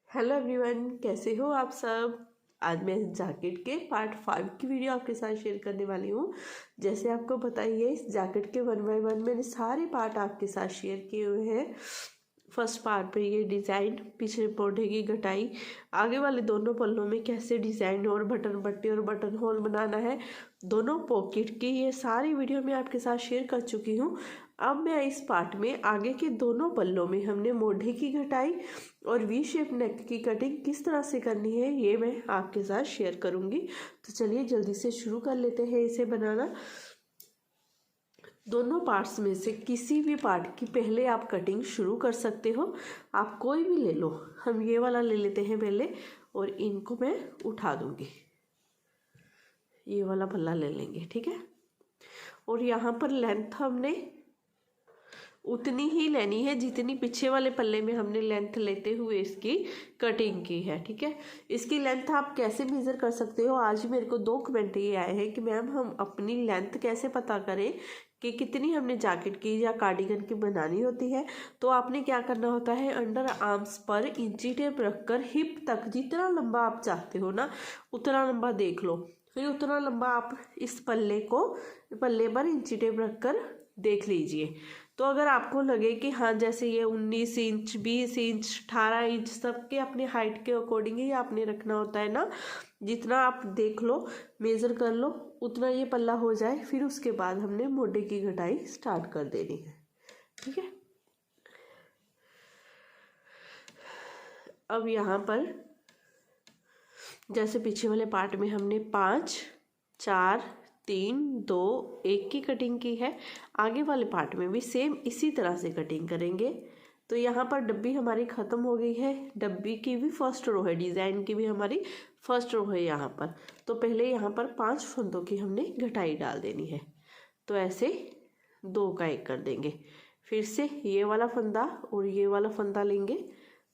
Hello everyone, कैसे हो आप सब। आज मैं जैकेट के पार्ट 5 की वीडियो आपके साथ शेयर करने वाली हूँ। जैसे आपको पता ही है, इस जैकेट के 1 बाय 1 मैंने सारे पार्ट आपके साथ शेयर किए हुए हैं। फर्स्ट पार्ट पे ये डिज़ाइन, पीछे पौधे की घटाई, आगे वाले दोनों पल्लों में कैसे डिज़ाइन और बटन पट्टी और बटन होल बनाना है, दोनों पॉकेट की, ये सारी वीडियो मैं आपके साथ शेयर कर चुकी हूँ। अब मैं इस पार्ट में आगे के दोनों पल्लों में हमने मोढ़े की घटाई और वी शेप नेक की कटिंग किस तरह से करनी है ये मैं आपके साथ शेयर करूँगी। तो चलिए जल्दी से शुरू कर लेते हैं इसे बनाना। दोनों पार्ट्स में से किसी भी पार्ट की पहले आप कटिंग शुरू कर सकते हो। आप कोई भी ले लो, हम ये वाला ले लेते हैं पहले और इनको मैं उठा दूंगी। ये वाला पल्ला ले लेंगे, ठीक है। और यहाँ पर लेंथ हमने उतनी ही लेनी है जितनी पीछे वाले पल्ले में हमने लेंथ लेते हुए इसकी कटिंग की है, ठीक है। इसकी लेंथ आप कैसे मेज़र कर सकते हो, आज मेरे को 2 कमेंट ये आए हैं कि मैम हम अपनी लेंथ कैसे पता करें कि कितनी हमने जैकेट की या कार्डिगन की बनानी होती है। तो आपने क्या करना होता है, अंडर आर्म्स पर इंची टेप रखकर हिप तक जितना लंबा आप चाहते हो ना उतना लंबा देख लो। फिर उतना लंबा आप इस पल्ले पर इंची टेप रखकर देख लीजिए। तो अगर आपको लगे कि हाँ जैसे ये 19 इंच 20 इंच 18 इंच सबके अपने हाइट के अकॉर्डिंग ही आपने रखना होता है ना, जितना आप देख लो मेज़र कर लो उतना ये पल्ला हो जाए। फिर उसके बाद हमने मोढ़े की घटाई स्टार्ट कर देनी है, ठीक है। अब यहाँ पर जैसे पीछे वाले पार्ट में हमने 5 4 3 2 1 की कटिंग की है, आगे वाले पार्ट में भी सेम इसी तरह से कटिंग करेंगे। तो यहाँ पर डब्बी हमारी ख़त्म हो गई है, डब्बी की भी फर्स्ट रो है, डिज़ाइन की भी हमारी फर्स्ट रो है यहाँ पर। तो पहले यहाँ पर 5 फंदों की हमने घटाई डाल देनी है। तो ऐसे 2 का 1 कर देंगे। फिर से ये वाला फंदा और ये वाला फंदा लेंगे,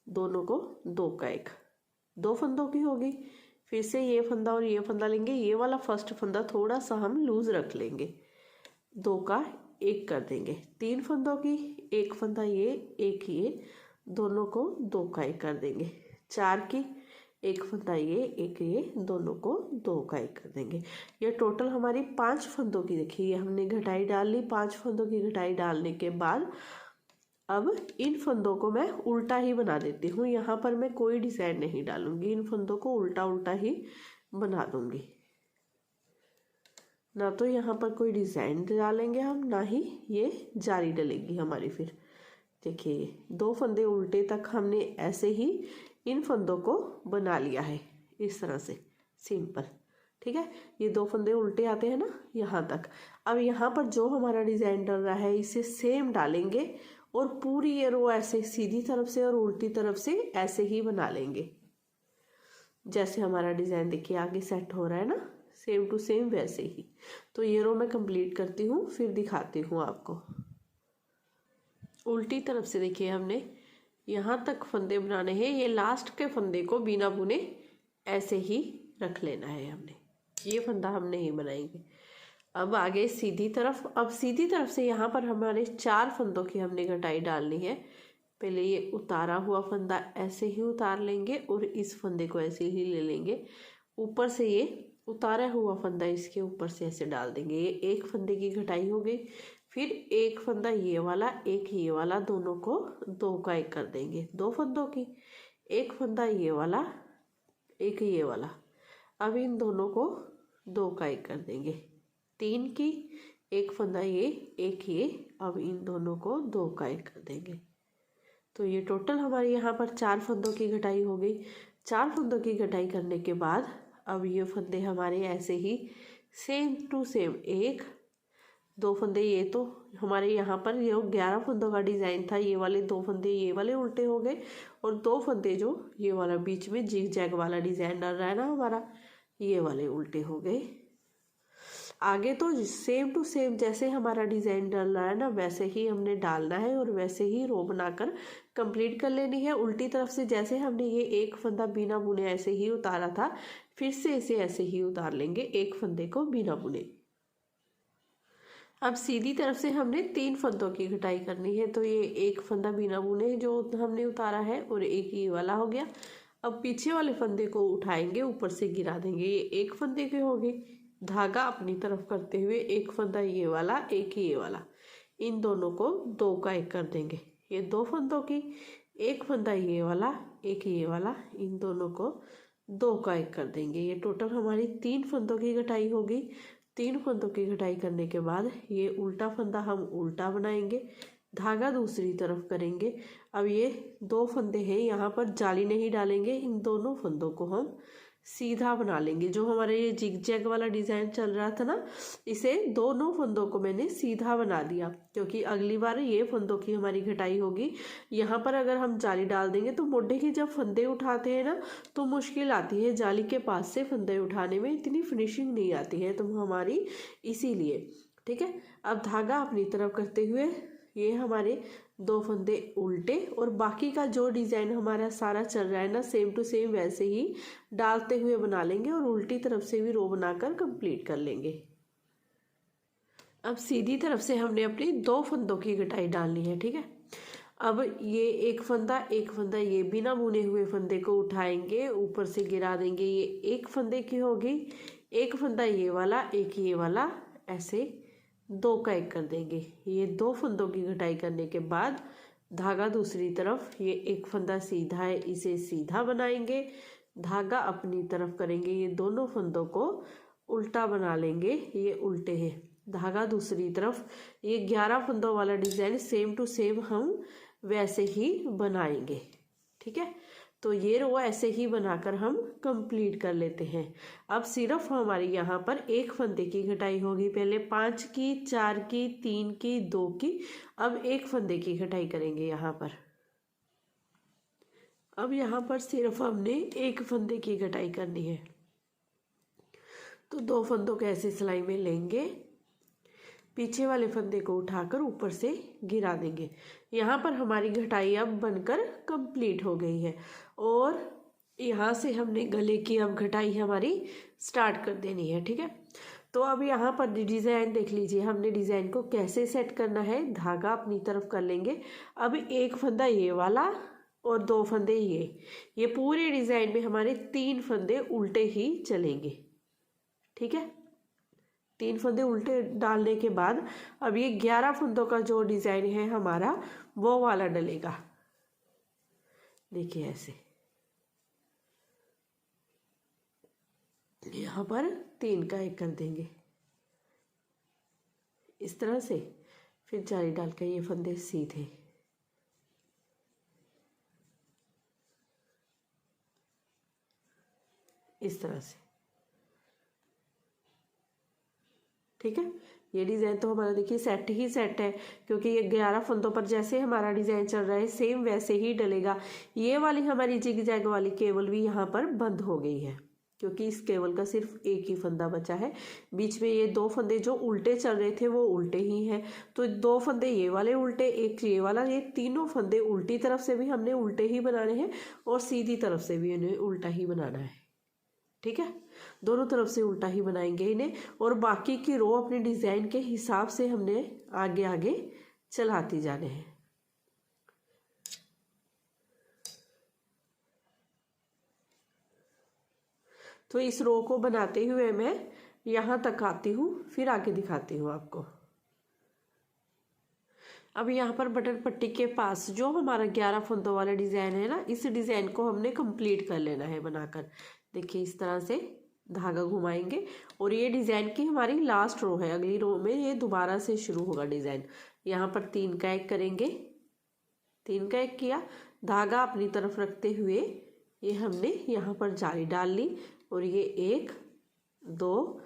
दोनों को 2 का 1, 2 फंदों की होगी। फिर से ये फंदा और ये फंदा लेंगे, ये वाला फर्स्ट फंदा थोड़ा सा हम लूज रख लेंगे, 2 का 1 कर देंगे। 3 फंदों की, 1 फंदा ये 1 ये, दोनों को 2 का 1 कर देंगे। 4 की, 1 फंदा ये 1 ये, दोनों को 2 का 1 कर देंगे। ये टोटल हमारी 5 फंदों की, देखिए ये हमने घटाई डाल ली। 5 फंदों की घटाई डालने के बाद अब इन फंदों को मैं उल्टा ही बना देती हूँ। यहाँ पर मैं कोई डिज़ाइन नहीं डालूंगी, इन फंदों को उल्टा उल्टा ही बना दूंगी। ना तो यहाँ पर कोई डिज़ाइन डालेंगे हम, ना ही ये जारी डलेगी हमारी। फिर देखिए 2 फंदे उल्टे तक हमने ऐसे ही इन फंदों को बना लिया है, इस तरह से सिंपल, ठीक है। ये 2 फंदे उल्टे आते हैं ना यहाँ तक। अब यहाँ पर जो हमारा डिज़ाइन डल रहा है इसे सेम डालेंगे और पूरी ये रो ऐसे सीधी तरफ से और उल्टी तरफ से ऐसे ही बना लेंगे। जैसे हमारा डिज़ाइन देखिए आगे सेट हो रहा है ना, सेम टू सेम वैसे ही। तो ये रो मैं कंप्लीट करती हूँ, फिर दिखाती हूँ आपको। उल्टी तरफ से देखिए हमने यहाँ तक फंदे बनाने हैं, ये लास्ट के फंदे को बिना बुने ऐसे ही रख लेना है हमने, ये फंदा हम नहीं बनाएंगे। अब आगे सीधी तरफ, अब सीधी तरफ से यहाँ पर हमारे 4 फंदों की हमने घटाई डालनी है। पहले ये उतारा हुआ फंदा ऐसे ही उतार लेंगे और इस फंदे को ऐसे ही ले लेंगे। ऊपर से ये उतारा हुआ फंदा इसके ऊपर से ऐसे डाल देंगे। ये 1 फंदे की घटाई हो गई। फिर 1 फंदा ये वाला 1 ये वाला, दोनों को 2 का 1 कर देंगे। 2 फंदों की, 1 फंदा ये वाला 1 ये वाला, अब इन दोनों को 2 का 1 कर देंगे। 3 की, 1 फंदा ये 1 ये, अब इन दोनों को 2 का 1 कर देंगे। तो ये टोटल हमारे यहाँ पर 4 फंदों की घटाई हो गई। 4 फंदों की घटाई करने के बाद अब ये फंदे हमारे ऐसे ही सेम टू सेम 1 2 फंदे, ये तो हमारे यहाँ पर ये 11 फंदों का डिज़ाइन था, ये वाले 2 फंदे ये वाले उल्टे हो गए और 2 फंदे जो ये वाला बीच में जिग जैग वाला डिज़ाइन डल रहा है ना हमारा, ये वाले उल्टे हो गए। आगे तो सेम टू सेम जैसे हमारा डिज़ाइन डल रहा है ना वैसे ही हमने डालना है और वैसे ही रो बनाकर कंप्लीट कर लेनी है। उल्टी तरफ से जैसे हमने ये 1 फंदा बिना बुने ऐसे ही उतारा था, फिर से इसे ऐसे ही उतार लेंगे, 1 फंदे को बिना बुने। अब सीधी तरफ से हमने 3 फंदों की घटाई करनी है। तो ये 1 फंदा बिना बुने जो हमने उतारा है और 1 ये वाला हो गया। अब पीछे वाले फंदे को उठाएंगे, ऊपर से गिरा देंगे। ये एक फंदे की होगी, धागा अपनी तरफ करते हुए एक फंदा ये वाला, एक ये वाला, इन दोनों को दो का एक कर देंगे। ये दो फंदों की, एक फंदा ये वाला, एक ये वाला, इन दोनों को दो का एक कर देंगे। ये टोटल हमारी 3 फंदों की घटाई होगी। 3 फंदों की घटाई करने के बाद ये उल्टा फंदा हम उल्टा बनाएंगे, धागा दूसरी तरफ करेंगे। अब ये 2 फंदे हैं, यहाँ पर जाली नहीं डालेंगे, इन दोनों फंदों को हम सीधा बना लेंगे। जो हमारे ये जिग जैग वाला डिज़ाइन चल रहा था ना, इसे दोनों फंदों को मैंने सीधा बना दिया, क्योंकि अगली बार ये फंदों की हमारी घटाई होगी। यहाँ पर अगर हम जाली डाल देंगे तो मोढे की जब फंदे उठाते हैं ना तो मुश्किल आती है, जाली के पास से फंदे उठाने में इतनी फिनिशिंग नहीं आती है तो हमारी, इसीलिए। ठीक है, अब धागा अपनी तरफ करते हुए ये हमारे 2 फंदे उल्टे, और बाकी का जो डिज़ाइन हमारा सारा चल रहा है ना, सेम टू सेम वैसे ही डालते हुए बना लेंगे और उल्टी तरफ से भी रो बनाकर कंप्लीट कर लेंगे। अब सीधी तरफ से हमने अपनी 2 फंदों की घटाई डालनी है। ठीक है, अब ये एक फंदा ये बिना बुने हुए फंदे को उठाएंगे, ऊपर से गिरा देंगे। ये एक फंदे की होगी, एक फंदा ये वाला, एक ये वाला, ऐसे 2 का एक कर देंगे। ये 2 फंदों की घटाई करने के बाद धागा दूसरी तरफ, ये एक फंदा सीधा है, इसे सीधा बनाएंगे, धागा अपनी तरफ करेंगे, ये दोनों फंदों को उल्टा बना लेंगे, ये उल्टे हैं, धागा दूसरी तरफ। ये 11 फंदों वाला डिज़ाइन सेम टू सेम हम वैसे ही बनाएंगे। ठीक है, तो ये रो ऐसे ही बनाकर हम कंप्लीट कर लेते हैं। अब सिर्फ हमारी यहाँ पर एक फंदे की घटाई होगी, पहले 5 की, 4 की, 3 की, 2 की, अब एक फंदे की घटाई करेंगे यहाँ पर। अब यहाँ पर सिर्फ हमने एक फंदे की घटाई करनी है, तो 2 फंदों को ऐसे सिलाई में लेंगे, पीछे वाले फंदे को उठाकर ऊपर से गिरा देंगे। यहाँ पर हमारी घटाई अब बनकर कंप्लीट हो गई है, और यहाँ से हमने गले की अब घटाई हमारी स्टार्ट कर देनी है। ठीक है, तो अब यहाँ पर डिज़ाइन देख लीजिए, हमने डिज़ाइन को कैसे सेट करना है। धागा अपनी तरफ कर लेंगे, अब एक फंदा ये वाला और 2 फंदे ये पूरे डिज़ाइन में हमारे 3 फंदे उल्टे ही चलेंगे। ठीक है, 3 फंदे उल्टे डालने के बाद अब ये 11 फंदों का जो डिज़ाइन है हमारा, वो वाला डलेगा। देखिए ऐसे, यहाँ पर 3 का एक कर देंगे इस तरह से, फिर जाली डाल कर ये फंदे सीधे, इस तरह से। ठीक है, ये डिज़ाइन तो हमारा देखिए सेट ही सेट है, क्योंकि ये 11 फंदों पर जैसे हमारा डिज़ाइन चल रहा है सेम वैसे ही डलेगा। ये वाली हमारी जिग जैग वाली केबल भी यहाँ पर बंद हो गई है, क्योंकि इस केबल का सिर्फ एक ही फंदा बचा है। बीच में ये 2 फंदे जो उल्टे चल रहे थे वो उल्टे ही हैं, तो 2 फंदे ये वाले उल्टे, एक ये वाला, ये तीनों फंदे उल्टी तरफ से भी हमने उल्टे ही बनाने हैं और सीधी तरफ से भी इन्हें उल्टा ही बनाना है। ठीक है, दोनों तरफ से उल्टा ही बनाएंगे इन्हें, और बाकी की रो अपने डिज़ाइन के हिसाब से हमने आगे आगे चलाती जाने हैं। तो इस रो को बनाते हुए मैं यहाँ तक आती हूँ, फिर आगे दिखाती हूँ आपको। अब यहाँ पर बटन पट्टी के पास जो हमारा 11 फंदों वाला डिज़ाइन है ना, इस डिज़ाइन को हमने कंप्लीट कर लेना है बनाकर। देखिए इस तरह से धागा घुमाएंगे, और ये डिज़ाइन की हमारी लास्ट रो है, अगली रो में ये दोबारा से शुरू होगा डिज़ाइन। यहाँ पर 3 का एक करेंगे, 3 का एक किया, धागा अपनी तरफ रखते हुए ये हमने यहाँ पर जाली डाल ली, और ये 1 2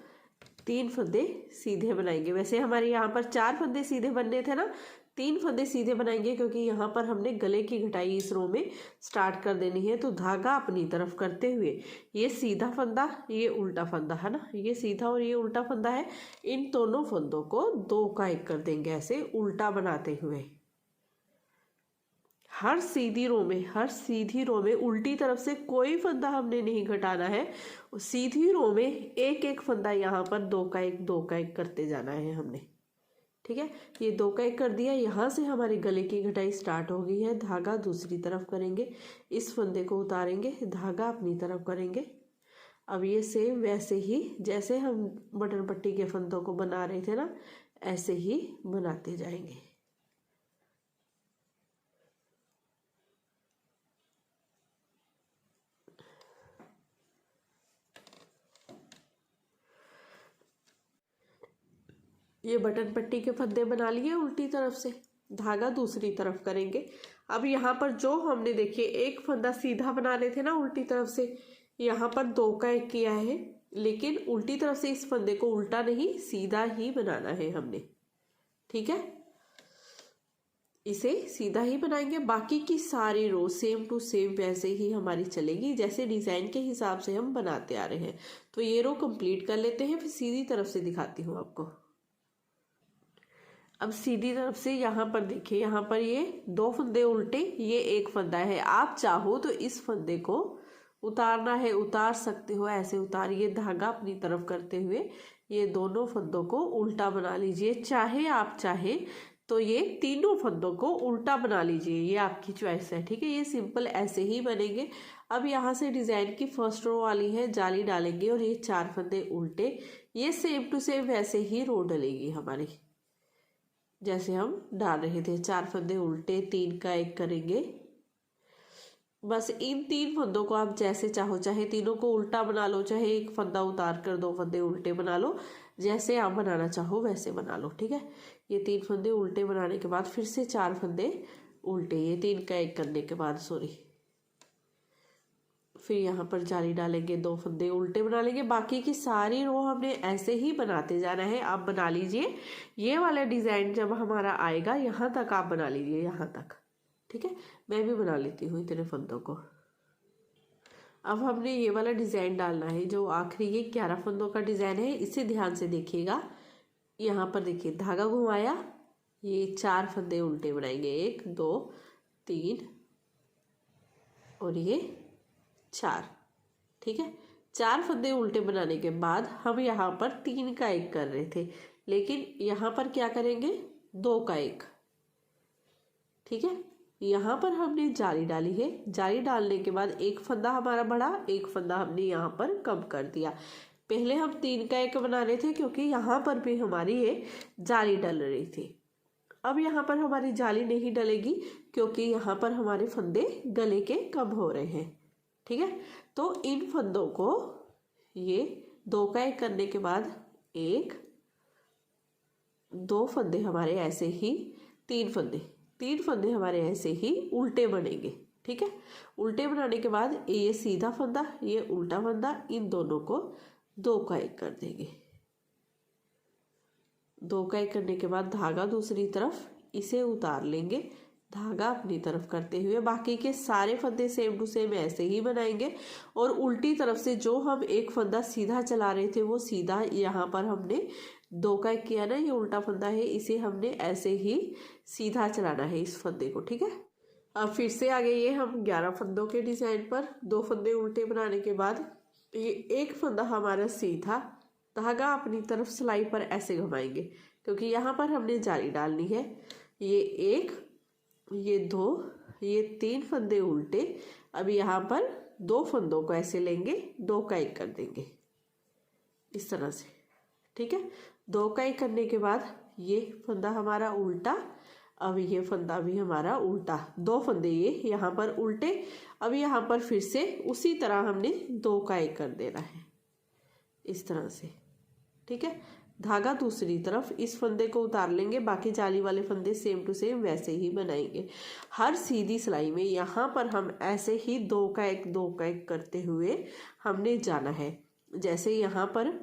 3 फंदे सीधे बनाएंगे। वैसे हमारे यहाँ पर 4 फंदे सीधे बनने थे ना, 3 फंदे सीधे बनाएंगे, क्योंकि यहाँ पर हमने गले की घटाई इस रो में स्टार्ट कर देनी है। तो धागा अपनी तरफ करते हुए ये सीधा फंदा, ये उल्टा फंदा है ना, ये सीधा और ये उल्टा फंदा है, इन दोनों फंदों को 2 का एक कर देंगे ऐसे उल्टा बनाते हुए। हर सीधी रो में उल्टी तरफ से कोई फंदा हमने नहीं घटाना है, सीधी रो में एक एक फंदा यहाँ पर 2 का एक करते जाना है हमने। ठीक है, ये 2 का 1 कर दिया। यहाँ से हमारे गले की कटाई स्टार्ट हो गई है। धागा दूसरी तरफ करेंगे, इस फंदे को उतारेंगे, धागा अपनी तरफ करेंगे। अब ये सेम वैसे ही जैसे हम बटन पट्टी के फंदों को बना रहे थे ना, ऐसे ही बनाते जाएंगे। ये बटन पट्टी के फंदे बना लिए उल्टी तरफ से, धागा दूसरी तरफ करेंगे। अब यहाँ पर जो हमने देखिए एक फंदा सीधा बना रहे थे ना उल्टी तरफ से, यहाँ पर 2 का 1 किया है, लेकिन उल्टी तरफ से इस फंदे को उल्टा नहीं सीधा ही बनाना है हमने। ठीक है, इसे सीधा ही बनाएंगे। बाकी की सारी रो सेम टू सेम वैसे ही हमारी चलेगी जैसे डिज़ाइन के हिसाब से हम बनाते आ रहे हैं। तो ये रो कंप्लीट कर लेते हैं, फिर सीधी तरफ से दिखाती हूँ आपको। अब सीधी तरफ से यहाँ पर देखिए, यहाँ पर ये 2 फंदे उल्टे, ये 1 फंदा है। आप चाहो तो इस फंदे को उतारना है, उतार सकते हो, ऐसे उतारिए धागा अपनी तरफ करते हुए ये दोनों फंदों को उल्टा बना लीजिए। चाहे आप चाहे तो ये तीनों फंदों को उल्टा बना लीजिए, ये आपकी चॉइस है। ठीक है, ये सिंपल ऐसे ही बनेंगे। अब यहाँ से डिज़ाइन की फर्स्ट रो वाली है, जाली डालेंगे और ये 4 फंदे उल्टे, ये सेम टू सेम वैसे ही रो डलेगी हमारी जैसे हम डाल रहे थे। 4 फंदे उल्टे, 3 का 1 करेंगे। बस इन 3 फंदों को आप जैसे चाहो, चाहे तीनों को उल्टा बना लो, चाहे 1 फंदा उतार कर 2 फंदे उल्टे बना लो, जैसे आप बनाना चाहो वैसे बना लो। ठीक है, ये 3 फंदे उल्टे बनाने के बाद फिर से 4 फंदे उल्टे, ये 3 का 1 करने के बाद फिर यहाँ पर जाली डालेंगे, 2 फंदे उल्टे बना लेंगे। बाकी की सारी रो हमने ऐसे ही बनाते जाना है। आप बना लीजिए, ये वाला डिज़ाइन जब हमारा आएगा यहाँ तक आप बना लीजिए, यहाँ तक। ठीक है, मैं भी बना लेती हूँ इतने फंदों को। अब हमने ये वाला डिज़ाइन डालना है, जो आखिरी ये 11 फंदों का डिज़ाइन है, इसे ध्यान से देखिएगा। यहाँ पर देखिए धागा घुमाया, ये 4 फंदे उल्टे बनाएंगे, 1 2 3 और ये 4। ठीक है, 4 फंदे उल्टे बनाने के बाद हम यहाँ पर 3 का 1 कर रहे थे, लेकिन यहाँ पर क्या करेंगे 2 का 1। ठीक है, यहाँ पर हमने जाली डाली है, जाली डालने के बाद 1 फंदा हमारा बढ़ा, 1 फंदा हमने यहाँ पर कम कर दिया। पहले हम 3 का 1 बना रहे थे क्योंकि यहाँ पर भी हमारी ये जाली डल रही थी। अब यहाँ पर हमारी जाली नहीं डलेगी क्योंकि यहाँ पर हमारे फंदे गले के कम हो रहे हैं। ठीक है, तो इन फंदों को ये 2 का 1 करने के बाद 1 2 फंदे हमारे ऐसे ही, 3 फंदे हमारे ऐसे ही उल्टे बनेंगे। ठीक है, उल्टे बनाने के बाद ये सीधा फंदा, ये उल्टा फंदा, इन दोनों को 2 का 1 कर देंगे। 2 का 1 करने के बाद धागा दूसरी तरफ, इसे उतार लेंगे, धागा अपनी तरफ करते हुए बाकी के सारे फंदे सेम टू सेम ऐसे ही बनाएंगे। और उल्टी तरफ से जो हम 1 फंदा सीधा चला रहे थे वो सीधा यहाँ पर हमने 2 का 1 किया ना, ये उल्टा फंदा है, इसे हमने ऐसे ही सीधा चलाना है इस फंदे को। ठीक है, अब फिर से आ गए ये हम 11 फंदों के डिज़ाइन पर। 2 फंदे उल्टे बनाने के बाद ये 1 फंदा हमारा सीधा, धागा अपनी तरफ सिलाई पर ऐसे घुमाएंगे क्योंकि यहाँ पर हमने जाली डालनी है। ये 1 ये 2 ये 3 फंदे उल्टे। अब यहाँ पर 2 फंदों को ऐसे लेंगे, 2 का 1 कर देंगे इस तरह से। ठीक है, 2 का 1 करने के बाद ये फंदा हमारा उल्टा, अब ये फंदा भी हमारा उल्टा, 2 फंदे ये यहाँ पर उल्टे। अब यहाँ पर फिर से उसी तरह हमने 2 का 1 कर देना है इस तरह से। ठीक है, धागा दूसरी तरफ, इस फंदे को उतार लेंगे, बाकी जाली वाले फंदे सेम टू सेम वैसे ही बनाएंगे। हर सीधी सिलाई में यहाँ पर हम ऐसे ही 2 का 1 करते हुए हमने जाना है। जैसे यहाँ पर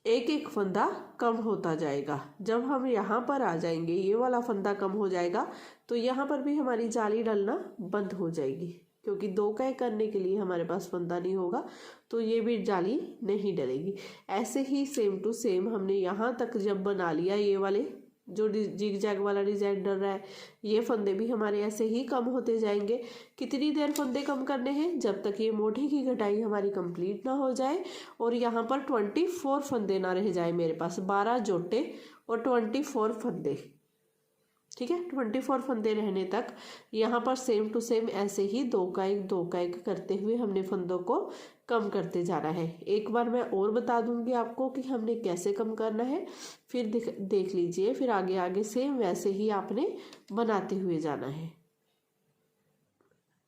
1 फंदा कम होता जाएगा, जब हम यहाँ पर आ जाएंगे ये वाला फंदा कम हो जाएगा तो यहाँ पर भी हमारी जाली डलना बंद हो जाएगी क्योंकि 2 का 1 करने के लिए हमारे पास फंदा नहीं होगा तो ये भी जाली नहीं डलेगी। ऐसे ही सेम टू सेम हमने यहाँ तक जब बना लिया ये वाले जो जिग जैग वाला डिज़ाइन डल रहा है, ये फंदे भी हमारे ऐसे ही कम होते जाएंगे। कितनी देर फंदे कम करने हैं? जब तक ये मोढ़ी की कटाई हमारी कंप्लीट ना हो जाए और यहाँ पर 24 फंदे ना रह जाए मेरे पास, 12 जोटे और 24 फंदे। ठीक है, 24 फंदे रहने तक यहाँ पर सेम टू सेम ऐसे ही 2 का 1 2 का 1 करते हुए हमने फंदों को कम करते जाना है। एक बार मैं और बता दूंगी आपको कि हमने कैसे कम करना है, फिर देख लीजिए। फिर आगे आगे सेम वैसे ही आपने बनाते हुए जाना है।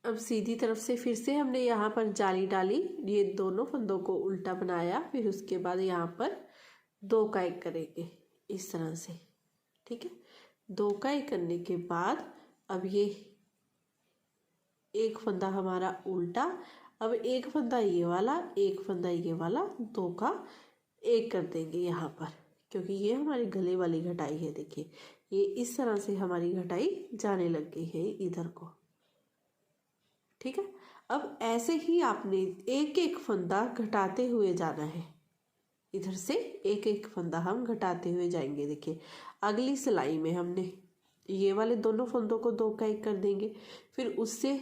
अब सीधी तरफ से फिर से हमने यहाँ पर जाली डाली, ये दोनों फंदों को उल्टा बनाया, फिर उसके बाद यहाँ पर 2 का 1 करेंगे इस तरह से। ठीक है, 2 का 1 करने के बाद अब ये एक फंदा हमारा उल्टा, अब एक फंदा ये वाला, एक फंदा ये वाला, 2 का 1 कर देंगे यहाँ पर, क्योंकि ये हमारी गले वाली घटाई है। देखिए ये इस तरह से हमारी घटाई जाने लग गई है इधर को। ठीक है, अब ऐसे ही आपने एक एक फंदा घटाते हुए जाना है। इधर से एक एक फंदा हम घटाते हुए जाएंगे। देखिए अगली सिलाई में हमने ये वाले दोनों फंदों को 2 का 1 कर देंगे, फिर उससे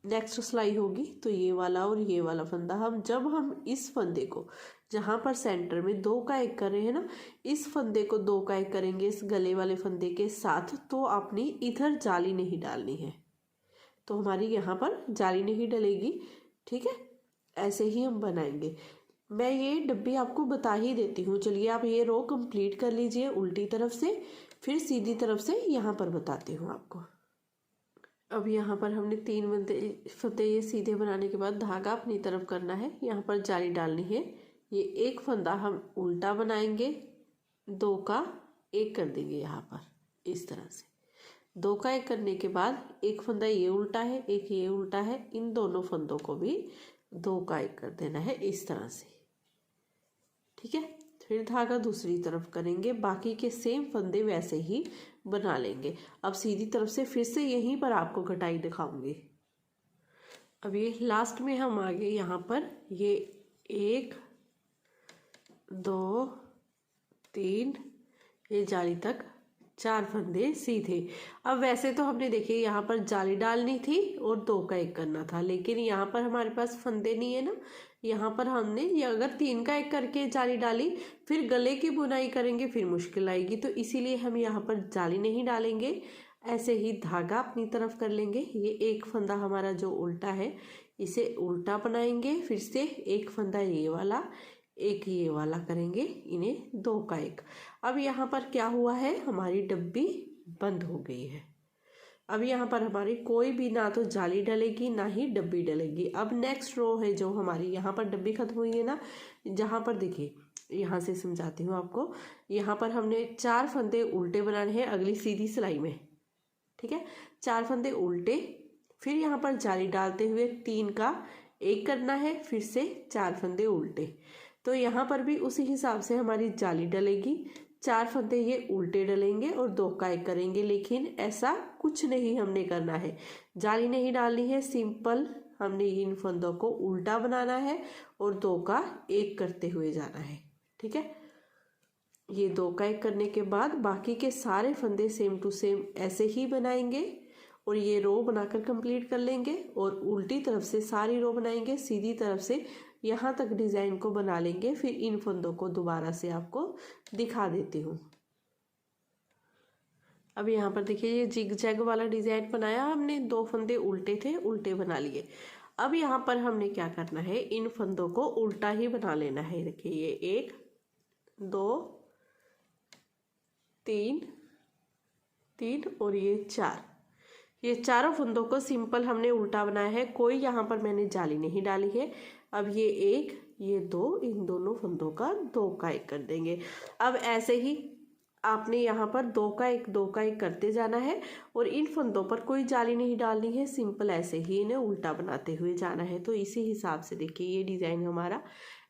नेक्स्ट सिलाई होगी तो ये वाला और ये वाला फंदा जब हम इस फंदे को जहाँ पर सेंटर में 2 का 1 कर रहे हैं ना, इस फंदे को 2 का 1 करेंगे इस गले वाले फंदे के साथ, तो आपने इधर जाली नहीं डालनी है, तो हमारी यहाँ पर जाली नहीं डलेगी। ठीक है, ऐसे ही हम बनाएंगे। मैं ये डब्बी आपको बता ही देती हूँ। चलिए आप ये रो कंप्लीट कर लीजिए उल्टी तरफ से, फिर सीधी तरफ से यहाँ पर बताती हूँ आपको। अब यहाँ पर हमने 3 फंदे ये सीधे बनाने के बाद धागा अपनी तरफ करना है, यहाँ पर जाली डालनी है। ये एक फंदा हम उल्टा बनाएंगे, 2 का 1 कर देंगे यहाँ पर इस तरह से। 2 का 1 करने के बाद एक फंदा ये उल्टा है, एक ये उल्टा है, इन दोनों फंदों को भी 2 का 1 कर देना है इस तरह से। ठीक है, फिर धागा दूसरी तरफ करेंगे, बाकी के सेम फंदे वैसे ही बना लेंगे। अब सीधी तरफ से फिर से यहीं पर आपको घटाई दिखाऊंगी। अब ये लास्ट में हम आगे यहाँ पर ये 1 2 3 ये जाली तक 4 फंदे सीधे। अब वैसे तो हमने देखिए यहाँ पर जाली डालनी थी और 2 का 1 करना था, लेकिन यहाँ पर हमारे पास फंदे नहीं है ना। यहाँ पर हमने ये अगर 3 का 1 करके जाली डाली, फिर गले की बुनाई करेंगे फिर मुश्किल आएगी, तो इसीलिए हम यहाँ पर जाली नहीं डालेंगे। ऐसे ही धागा अपनी तरफ कर लेंगे। ये एक फंदा हमारा जो उल्टा है इसे उल्टा बनाएंगे, फिर से एक फंदा ये वाला, एक ये वाला करेंगे, इन्हें 2 का 1। अब यहाँ पर क्या हुआ है, हमारी डब्बी बंद हो गई है। अब यहाँ पर हमारी कोई भी ना तो जाली डलेगी ना ही डब्बी डलेगी। अब नेक्स्ट रो है जो हमारी, यहाँ पर डब्बी खत्म हुई है ना, जहाँ पर देखिए यहाँ से समझाती हूँ आपको। यहाँ पर हमने 4 फंदे उल्टे बनाने हैं अगली सीधी सिलाई में। ठीक है, 4 फंदे उल्टे, फिर यहाँ पर जाली डालते हुए 3 का 1 करना है, फिर से 4 फंदे उल्टे। तो यहाँ पर भी उसी हिसाब से हमारी जाली डलेगी, 4 फंदे ये उल्टे डलेंगे और 2 का 1 करेंगे। लेकिन ऐसा कुछ नहीं हमने करना है, जाली नहीं डालनी है, सिंपल हमने इन फंदों को उल्टा बनाना है और 2 का 1 करते हुए जाना है। ठीक है, ये 2 का 1 करने के बाद बाकी के सारे फंदे सेम टू सेम ऐसे ही बनाएंगे और ये रो बनाकर कंप्लीट कर लेंगे और उल्टी तरफ से सारी रो बनाएंगे, सीधी तरफ से यहाँ तक डिज़ाइन को बना लेंगे। फिर इन फंदों को दोबारा से आपको दिखा देती हूँ। अब यहाँ पर देखिए ये जिग जैग वाला डिज़ाइन बनाया हमने, 2 फंदे उल्टे थे, उल्टे बना लिए। अब यहाँ पर हमने क्या करना है, इन फंदों को उल्टा ही बना लेना है। देखिए ये 1 2 3 3 और ये 4, ये चारों फंदों को सिंपल हमने उल्टा बनाया है, कोई यहाँ पर मैंने जाली नहीं डाली है। अब ये 1 ये 2, इन दोनों फंदों का 2 का 1 कर देंगे। अब ऐसे ही आपने यहाँ पर 2 का 1 करते जाना है और इन फंदों पर कोई जाली नहीं डालनी है, सिंपल ऐसे ही इन्हें उल्टा बनाते हुए जाना है। तो इसी हिसाब से देखिए ये डिज़ाइन हमारा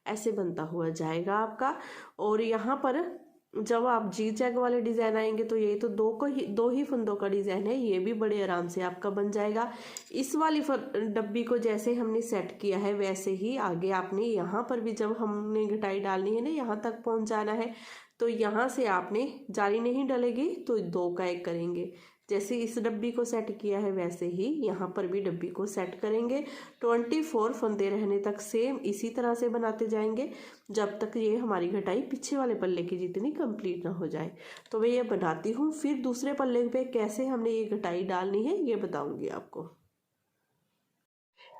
ऐसे बनता हुआ जाएगा आपका। और यहाँ पर जब आप जी जैग वाले डिज़ाइन आएंगे तो ये तो 2 ही फंदों का डिज़ाइन है, ये भी बड़े आराम से आपका बन जाएगा। इस वाली डब्बी को जैसे हमने सेट किया है वैसे ही आगे आपने यहाँ पर भी जब हमने घटाई डालनी है ना, यहाँ तक पहुँच जाना है। तो यहाँ से आपने जाली नहीं डलेगी तो 2 का 1 करेंगे। जैसे इस डब्बी को सेट किया है वैसे ही यहाँ पर भी डब्बी को सेट करेंगे। 24 फंदे रहने तक सेम इसी तरह से बनाते जाएंगे जब तक ये हमारी घटाई पीछे वाले पल्ले की जितनी कंप्लीट ना हो जाए। तो मैं ये बनाती हूँ, फिर दूसरे पल्ले पे कैसे हमने ये घटाई डालनी है ये बताऊंगी आपको।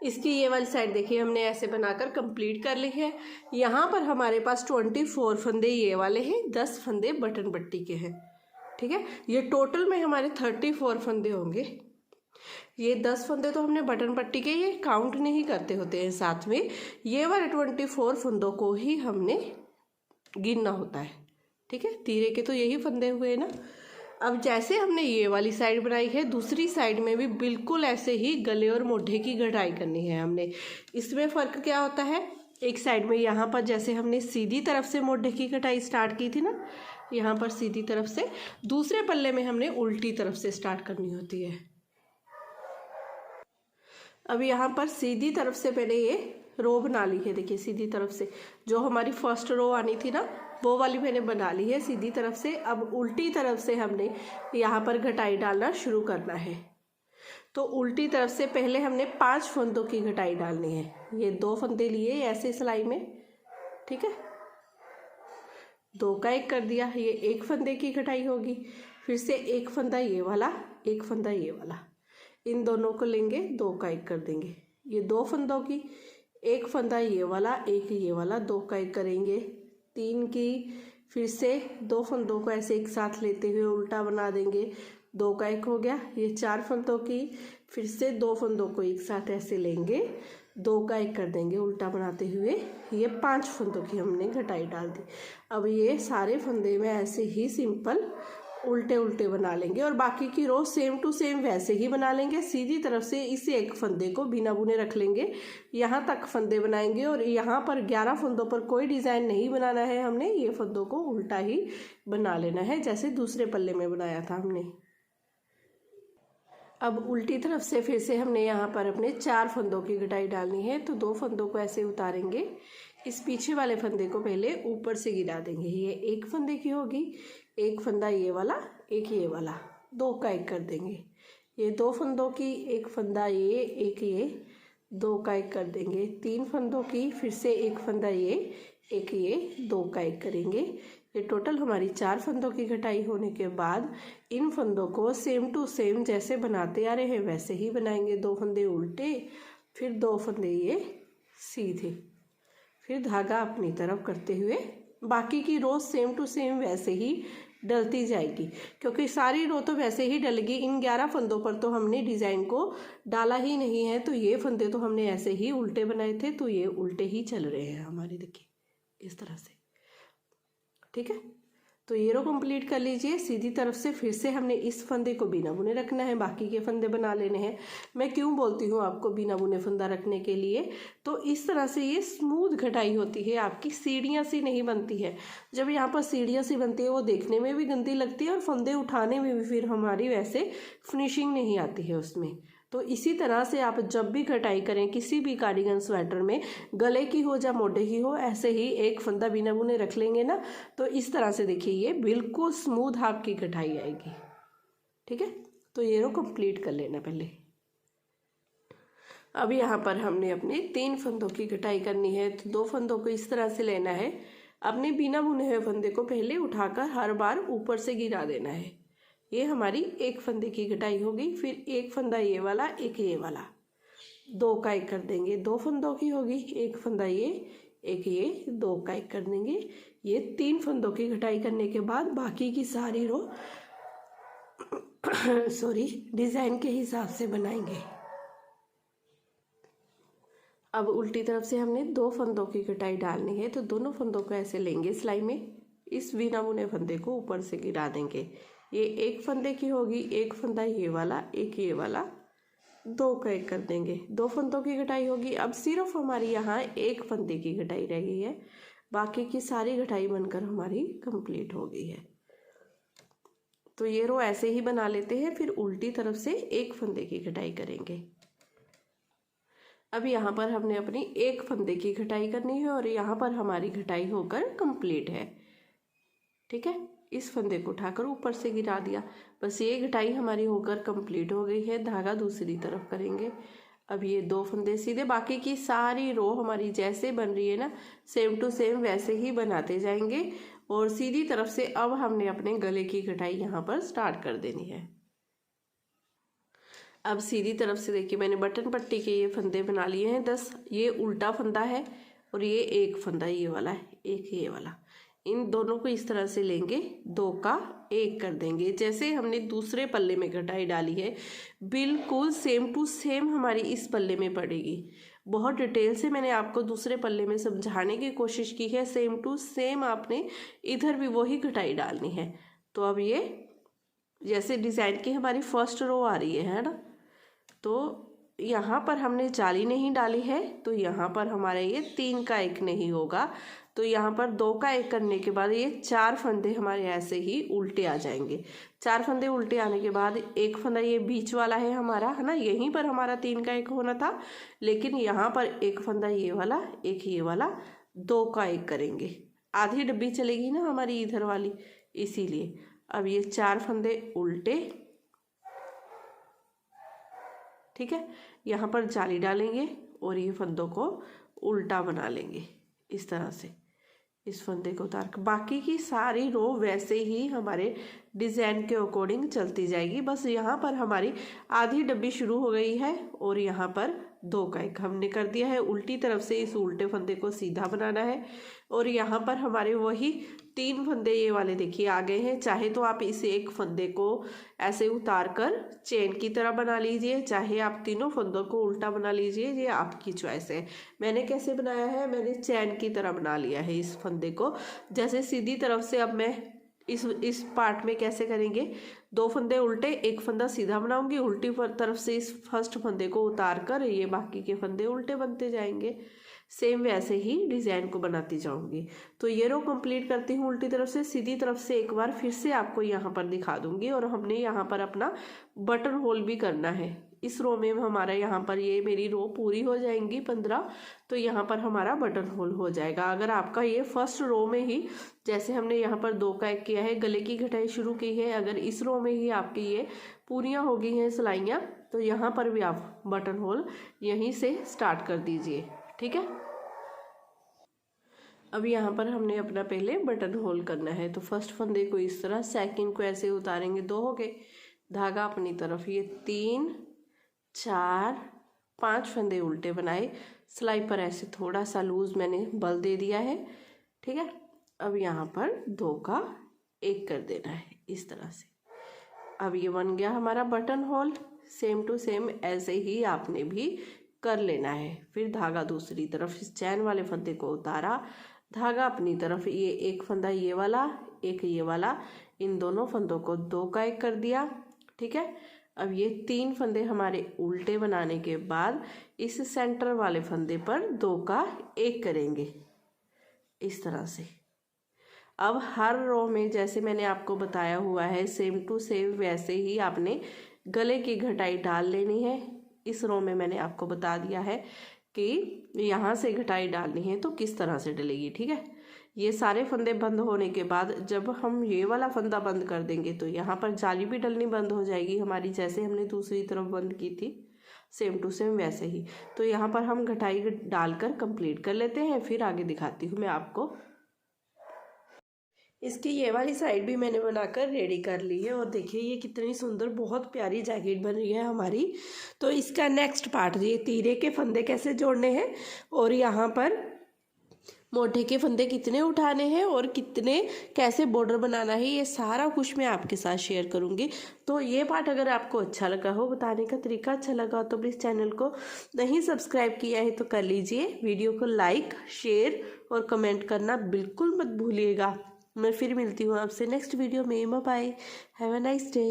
इसकी ये वाली साइड देखिए हमने ऐसे बनाकर कंप्लीट कर ली है। यहाँ पर हमारे पास 24 फंदे ये वाले हैं, 10 फंदे बटन पट्टी के हैं। ठीक है, ये टोटल में हमारे 34 फंदे होंगे। ये 10 फंदे तो हमने बटन पट्टी के ये काउंट नहीं करते होते हैं, साथ में ये वाले 24 फंदों को ही हमने गिनना होता है। ठीक है, तीरे के तो यही फंदे हुए ना। अब जैसे हमने ये वाली साइड बनाई है, दूसरी साइड में भी बिल्कुल ऐसे ही गले और मोढे की घटाई करनी है हमने। इसमें फ़र्क क्या होता है, एक साइड में यहाँ पर जैसे हमने सीधी तरफ से मोढे की घटाई स्टार्ट की थी ना, यहाँ पर सीधी तरफ से, दूसरे पल्ले में हमने उल्टी तरफ से स्टार्ट करनी होती है। अब यहाँ पर सीधी तरफ से मैंने ये रो बना ली है। देखिए सीधी तरफ से जो हमारी फर्स्ट रो आनी थी ना, वो वाली मैंने बना ली है सीधी तरफ से। अब उल्टी तरफ से हमने यहाँ पर घटाई डालना शुरू करना है। तो उल्टी तरफ से पहले हमने 5 फंदों की घटाई डालनी है। ये 2 फंदे लिए ऐसे सिलाई में, ठीक है, 2 का 1 कर दिया, ये 1 फंदे की घटाई होगी। फिर से 1 फंदा ये वाला, 1 फंदा ये वाला, इन दोनों को लेंगे, 2 का 1 कर देंगे। ये 2 फंदों की, 1 फंदा ये वाला, 1 ये वाला, 2 का 1 करेंगे। 3 की, फिर से 2 फंदों को ऐसे एक साथ लेते हुए उल्टा बना देंगे, 2 का 1 हो गया। ये 4 फंदों की, फिर से 2 फंदों को एक साथ ऐसे लेंगे, 2 का 1 कर देंगे उल्टा बनाते हुए। ये 5 फंदों की हमने घटाई डाल दी। अब ये सारे फंदे में ऐसे ही सिंपल उल्टे उल्टे बना लेंगे और बाकी की रो सेम टू सेम वैसे ही बना लेंगे। सीधी तरफ से इस एक फंदे को बिना बुने रख लेंगे, यहाँ तक फंदे बनाएंगे और यहाँ पर 11 फंदों पर कोई डिज़ाइन नहीं बनाना है हमने, ये फंदों को उल्टा ही बना लेना है जैसे दूसरे पल्ले में बनाया था हमने। अब उल्टी तरफ से फिर से हमने यहाँ पर अपने 4 फंदों की घटाई डालनी है। तो 2 फंदों को ऐसे उतारेंगे, इस पीछे वाले फंदे को पहले ऊपर से गिरा देंगे। ये 1 फंदे की होगी, 1 फंदा ये वाला, 1 ये वाला, 2 का 1 कर देंगे। ये 2 फंदों की, 1 फंदा ये, 1 ये, 2 का 1 कर देंगे। 3 फंदों की, फिर से 1 फंदा ये, 1 ये, 2 का 1 करेंगे। ये टोटल हमारी 4 फंदों की घटाई होने के बाद इन फंदों को सेम टू सेम जैसे बनाते आ रहे हैं वैसे ही बनाएंगे। 2 फंदे उल्टे, फिर 2 फंदे ये सीधे, फिर धागा अपनी तरफ करते हुए बाकी की रो सेम टू सेम वैसे ही डलती जाएगी, क्योंकि सारी रो तो वैसे ही डलेगी। इन 11 फंदों पर तो हमने डिज़ाइन को डाला ही नहीं है, तो ये फंदे तो हमने ऐसे ही उल्टे बनाए थे, तो ये उल्टे ही चल रहे हैं हमारे, देखिए इस तरह से। ठीक है, तो ये रो कंप्लीट कर लीजिए। सीधी तरफ से फिर से हमने इस फंदे को बिना बुने रखना है, बाकी के फंदे बना लेने हैं। मैं क्यों बोलती हूँ आपको बिना बुने फंदा रखने के लिए, तो इस तरह से ये स्मूथ घटाई होती है, आपकी सीढ़ियाँ सी नहीं बनती है। जब यहाँ पर सीढ़ियाँ सी बनती है वो देखने में भी गंदी लगती है और फंदे उठाने में भी फिर हमारी वैसे फिनिशिंग नहीं आती है उसमें। तो इसी तरह से आप जब भी कटाई करें किसी भी कार्डिगन स्वेटर में, गले की हो या मोढे की हो, ऐसे ही एक फंदा बिना बुने रख लेंगे ना, तो इस तरह से देखिए ये बिल्कुल स्मूथ आपकी कटाई आएगी। ठीक है, तो ये रो कंप्लीट कर लेना पहले। अब यहाँ पर हमने अपने 3 फंदों की कटाई करनी है, तो 2 फंदों को इस तरह से लेना है। अपने बिना बुने हुए फंदे को पहले उठाकर हर बार ऊपर से गिरा देना है। ये हमारी 1 फंदे की घटाई होगी। फिर 1 फंदा ये वाला, 1 ये वाला, 2 का 1 कर देंगे। 2 फंदों की होगी, 1 फंदा ये, 1 ये, 2 का 1 कर देंगे। ये 3 फंदों की घटाई करने के बाद बाकी की सारी रो डिज़ाइन के हिसाब से बनाएंगे। अब उल्टी तरफ से हमने 2 फंदों की घटाई डालनी है, तो दोनों फंदों को ऐसे लेंगे सिलाई में, इस बिना बुने फंदे को ऊपर से गिरा देंगे। ये 1 फंदे की होगी, 1 फंदा ये वाला, 1 ये वाला, 2 का 1 कर देंगे। 2 फंदों की घटाई होगी। अब सिर्फ हमारी यहाँ 1 फंदे की घटाई रह गई है, बाकी की सारी घटाई बनकर हमारी कंप्लीट हो गई है। तो ये रो ऐसे ही बना लेते हैं, फिर उल्टी तरफ से 1 फंदे की घटाई करेंगे। अब यहाँ पर हमने अपनी 1 फंदे की घटाई करनी है और यहाँ पर हमारी घटाई होकर कंप्लीट है। ठीक है। इस फंदे को उठाकर ऊपर से गिरा दिया। बस ये घटाई हमारी होकर कंप्लीट हो गई है। धागा दूसरी तरफ करेंगे। अब ये 2 फंदे सीधे, बाकी की सारी रो हमारी जैसे बन रही है ना, सेम टू सेम वैसे ही बनाते जाएंगे। और सीधी तरफ से अब हमने अपने गले की घटाई यहाँ पर स्टार्ट कर देनी है। अब सीधी तरफ से देखिए मैंने बटन पट्टी के ये फंदे बना लिए हैं 10। ये उल्टा फंदा है और ये एक फंदा ये वाला है, एक ये वाला। इन दोनों को इस तरह से लेंगे, 2 का 1 कर देंगे। जैसे हमने दूसरे पल्ले में घटाई डाली है बिल्कुल सेम टू सेम हमारी इस पल्ले में पड़ेगी। बहुत डिटेल से मैंने आपको दूसरे पल्ले में समझाने की कोशिश की है। सेम टू सेम आपने इधर भी वही घटाई डालनी है। तो अब ये जैसे डिज़ाइन की हमारी फर्स्ट रो आ रही है ना, तो यहाँ पर हमने जाली नहीं डाली है, तो यहाँ पर हमारे ये 3 का 1 नहीं होगा। तो यहाँ पर 2 का 1 करने के बाद ये 4 फंदे हमारे ऐसे ही उल्टे आ जाएंगे। 4 फंदे उल्टे आने के बाद एक फंदा ये बीच वाला है हमारा, है ना, यहीं पर हमारा 3 का 1 होना था, लेकिन यहाँ पर एक फंदा ये वाला, एक ये वाला, 2 का 1 करेंगे। आधी डब्बी चलेगी ना हमारी इधर वाली, इसीलिए। अब ये 4 फंदे उल्टे, ठीक है। यहाँ पर जाली डालेंगे और ये फंदों को उल्टा बना लेंगे इस तरह से। इस फंदे को उतार कर बाकी की सारी रो वैसे ही हमारे डिज़ाइन के अकॉर्डिंग चलती जाएगी। बस यहाँ पर हमारी आधी डब्बी शुरू हो गई है और यहाँ पर 2 का 1 हमने कर दिया है। उल्टी तरफ से इस उल्टे फंदे को सीधा बनाना है और यहाँ पर हमारे वही 3 फंदे ये वाले देखिए आ गए हैं। चाहे तो आप इस एक फंदे को ऐसे उतार कर चेन की तरह बना लीजिए, चाहे आप तीनों फंदों को उल्टा बना लीजिए, ये आपकी चॉइस है। मैंने कैसे बनाया है, मैंने चैन की तरह बना लिया है इस फंदे को। जैसे सीधी तरफ से अब मैं इस पार्ट में कैसे करेंगे, 2 फंदे उल्टे, एक फंदा सीधा बनाऊंगी, उल्टी तरफ से इस फर्स्ट फंदे को उतार कर ये बाकी के फंदे उल्टे बनते जाएंगे। सेम वैसे ही डिज़ाइन को बनाती जाऊंगी। तो ये रो कंप्लीट करती हूँ उल्टी तरफ से। सीधी तरफ से एक बार फिर से आपको यहाँ पर दिखा दूंगी। और हमने यहाँ पर अपना बटन होल भी करना है इस रो में। हमारा यहाँ पर ये मेरी रो पूरी हो जाएंगी 15, तो यहाँ पर हमारा बटन होल हो जाएगा। अगर आपका ये फर्स्ट रो में ही, जैसे हमने यहाँ पर 2 का 1 किया है, गले की घटाई शुरू की है, अगर इस रो में ही आपकी ये पूरियाँ हो गई हैं सिलाइयाँ, तो यहाँ पर भी आप बटन होल यहीं से स्टार्ट कर दीजिए, ठीक है। अब यहाँ पर हमने अपना पहले बटन होल करना है। तो फर्स्ट फंदे को इस तरह, सेकंड को ऐसे उतारेंगे, 2 हो गए, धागा अपनी तरफ, ये 3 4 5 फंदे उल्टे बनाए, सिलाई पर ऐसे थोड़ा सा लूज मैंने बल दे दिया है, ठीक है। अब यहाँ पर 2 का 1 कर देना है इस तरह से। अब ये बन गया हमारा button hole. Same to same ऐसे ही आपने भी कर लेना है। फिर धागा दूसरी तरफ, इस चैन वाले फंदे को उतारा, धागा अपनी तरफ, ये एक फंदा ये वाला, एक ये वाला, इन दोनों फंदों को 2 का 1 कर दिया, ठीक है। अब ये 3 फंदे हमारे उल्टे बनाने के बाद इस सेंटर वाले फंदे पर 2 का 1 करेंगे इस तरह से। अब हर रो में जैसे मैंने आपको बताया हुआ है, सेम टू सेम वैसे ही आपने गले की घटाई डाल लेनी है। इस रो में मैंने आपको बता दिया है कि यहाँ से घटाई डालनी है तो किस तरह से डलेगी, ठीक है। ये सारे फंदे बंद होने के बाद जब हम ये वाला फंदा बंद कर देंगे तो यहाँ पर जाली भी डलनी बंद हो जाएगी हमारी, जैसे हमने दूसरी तरफ बंद की थी, सेम टू सेम वैसे ही। तो यहाँ पर हम घटाई डालकर कंप्लीट कर लेते हैं, फिर आगे दिखाती हूँ मैं आपको। इसकी ये वाली साइड भी मैंने बनाकर रेडी कर ली है और देखिए ये कितनी सुंदर, बहुत प्यारी जैकेट बन रही है हमारी। तो इसका नेक्स्ट पार्ट, ये तीरे के फंदे कैसे जोड़ने हैं और यहाँ पर मोटे के फंदे कितने उठाने हैं और कितने कैसे बॉर्डर बनाना है, ये सारा कुछ मैं आपके साथ शेयर करूंगी। तो ये पार्ट अगर आपको अच्छा लगा हो, बताने का तरीका अच्छा लगा, तो प्लीज़ चैनल को नहीं सब्सक्राइब किया है तो कर लीजिए। वीडियो को लाइक, शेयर और कमेंट करना बिल्कुल मत भूलिएगा। मैं फिर मिलती हूँ आपसे नेक्स्ट वीडियो में। Bye bye, have a nice day.